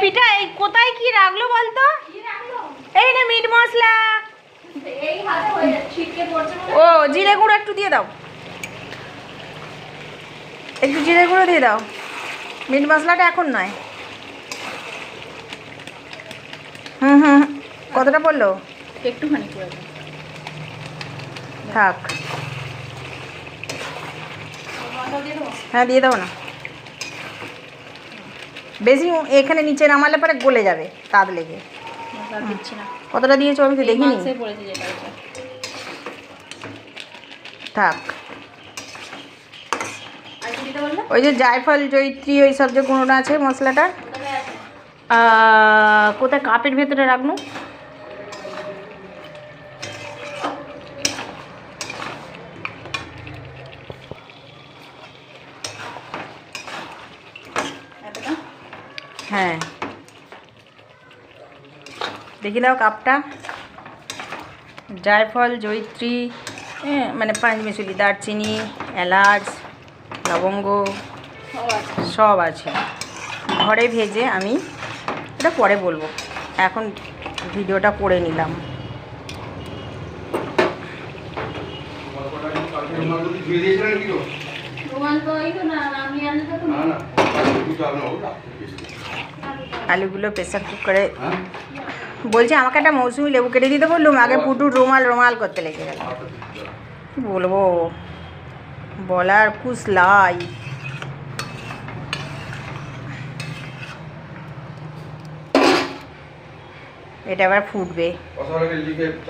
পিঠা এই কোথায় কি রাখলো বলতো? এই না মিট মশলা। ও জিরে গুঁড়ো একটু দিয়ে দাও, একটু জিরে গুঁড়ো দিয়ে দাও। মিট মশলাটা এখন নয়। হুম, কতটা পড়লো? একটুখানি করে দাও। থাক, হ্যাঁ দিয়ে দাও না। বেশি এখানে নিচে নামালে পরে গলে যাবে, তাদ লেগে। দিচ্ছি না। কতটা দিয়েছো আমি তো দেখিনি। থাক। ওই যে জায়ফল জয়িত্রী ওই সব যে গুঁড়োটা আছে মশলাটা কোথায় কাপের ভেতরে রাখবো? হ্যাঁ দেখি দাও কাপটা। জায়ফল জয়িত্রী মানে পাঁচমিশুলি, দারচিনি, এলাচ, লবঙ্গ সব আছে ঘরে ভেজে। আমি এটা পরে বলবো, এখন ভিডিওটা করে নিলাম। আলুগুলো প্রেসার কুকারে বলছি আমাকে একটা মৌসুমি লেবু কেটে দিতে বললুম, আগে পুটুর রুমাল করতে লেগে গেল। কি বলবো, বলার কুসলাই। এটা আবার ফুটবে।